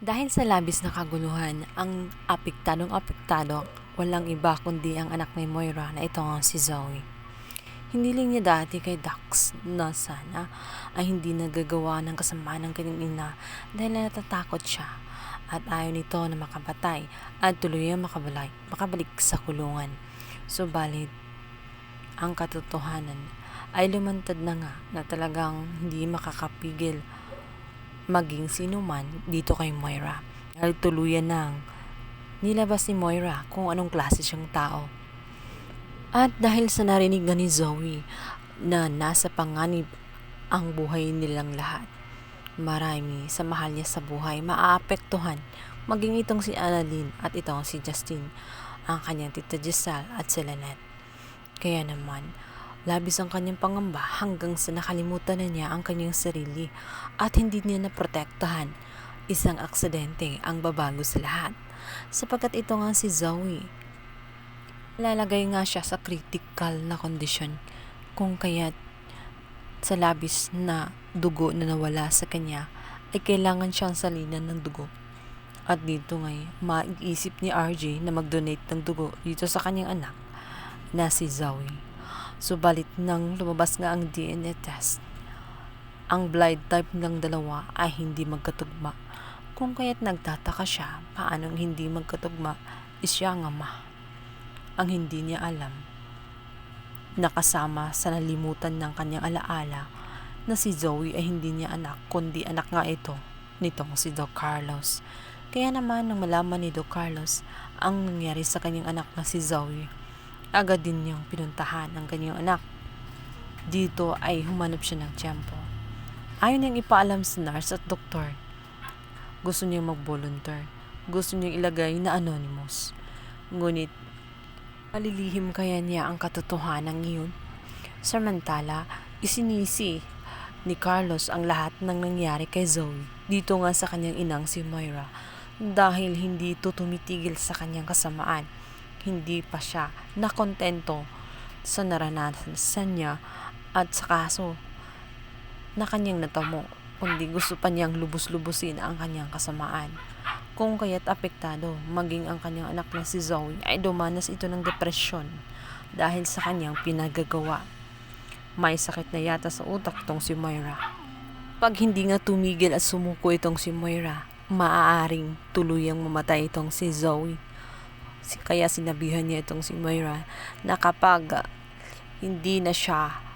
Dahil sa labis na kaguluhan, ang apektadong-apektado walang iba kundi ang anak ni Moira na ito nga si Zoe. Hindi lang niya dati kay Dax na sana ay hindi nagagawa ng kasamaan ng kanyang ina dahil natatakot siya at ayaw nito na makapatay at tuluyang makabalik sa kulungan. Subalit, ang katotohanan ay lumantad na nga na talagang hindi makakapigil maging sino man dito kay Moira. Dahil tuluyan nang nilabas ni Moira kung anong klase siyang tao. At dahil sa narinig na ni Zoe na nasa panganib ang buhay nilang lahat, marami sa mahal niya sa buhay maaapektuhan, maging itong si Annalyn at itong si Justin, ang kanyang tita Giselle at si Lynette. Kaya naman, labis ang kanyang pangamba hanggang sa nakalimutan na niya ang kanyang sarili at hindi niya naprotektahan. Isang aksidente ang babago sa lahat. Sapagkat ito nga si Zoe, lalagay nga siya sa critical na kondisyon kung kaya't sa labis na dugo na nawala sa kanya ay kailangan siyang salinan ng dugo. At dito ngay, maiisip ni RJ na mag-donate ng dugo dito sa kanyang anak na si Zoe. Subalit nang lumabas nga ang DNA test, ang blood type ng dalawa ay hindi magkatugma. Kung kaya't nagtataka siya paanong hindi magkatugma is siya ang ama. Ang hindi niya alam, nakasama sa nalimutan ng kanyang alaala na si Zoe ay hindi niya anak kundi anak nga ito nitong si Doc Carlos. Kaya naman nang malaman ni Doc Carlos ang nangyari sa kanyang anak na si Zoe, agad din niyang pinuntahan ang kanyang anak. Dito ay humanap siya ng tiyempo. Ayaw niyang ipaalam sa nurse at doktor. Gusto niyang mag-volunteer. Gusto niyang ilagay na anonymous. Ngunit, malilihim kaya niya ang katotohanan ngayon? Samantala, isinisi ni Carlos ang lahat ng nangyari kay Zoe dito nga sa kanyang inang si Moira dahil hindi ito tumitigil sa kanyang kasamaan. Hindi pa siya nakontento sa naranasan niya at sa kaso na kanyang natamo, kundi gusto pa niyang lubos-lubusin ang kanyang kasamaan. Kung kaya't apektado, maging ang kanyang anak na si Zoe ay dumanas ito ng depresyon dahil sa kanyang pinagagawa. May sakit na yata sa utak itong si Moira. Pag hindi nga tumigil at sumuko itong si Moira, maaaring tuluyang mamatay itong si Zoe. Kaya sinabihan niya itong si Moira na kapag hindi na siya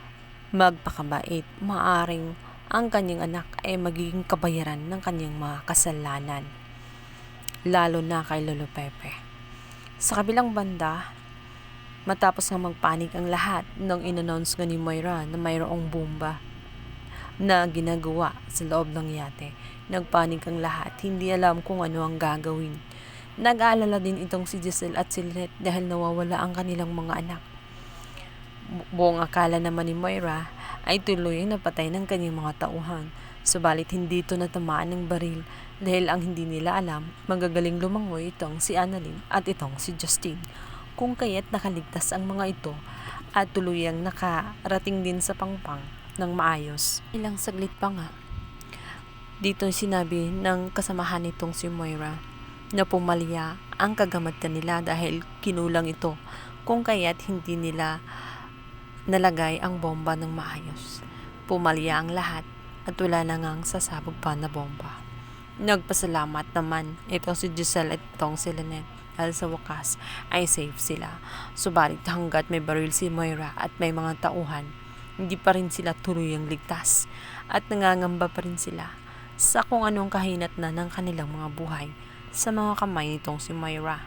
magpakabait, maaaring ang kanyang anak ay magiging kabayaran ng kanyang mga kasalanan. Lalo na kay Lolo Pepe. Sa kabilang banda, matapos nga magpanik ang lahat nang in-announce nga ni Moira na mayroong bomba na ginagawa sa loob ng yate, nagpanik ang lahat, hindi alam kung ano ang gagawin. Nag-aalala din itong si Giselle at si Lynette dahil nawawala ang kanilang mga anak. Buong akala naman ni Moira ay tuloy ang napatay ng kanyang mga tauhan. Subalit hindi ito natamaan ng baril dahil ang hindi nila alam, magagaling lumangoy itong si Annalyn at itong si Justin. Kung kaya't nakaligtas ang mga ito at tuluyang nakarating din sa pangpang ng maayos. Ilang saglit pa nga, dito sinabi ng kasamahan nitong si Moira na pumalya ang kagamatan nila dahil kinulang ito. Kung kaya't hindi nila nalagay ang bomba ng maayos. Pumalya ang lahat at wala na ngang sasabog pa na bomba. Nagpasalamat naman ito si Giselle at itong si Lynette dahil sa wakas ay safe sila. Subalit hanggat may baril si Moira at may mga tauhan, hindi pa rin sila tuluyang ligtas at nangangamba pa rin sila sa kung anong kahinat na ng kanilang mga buhay sa mga kamay nitong si Moira.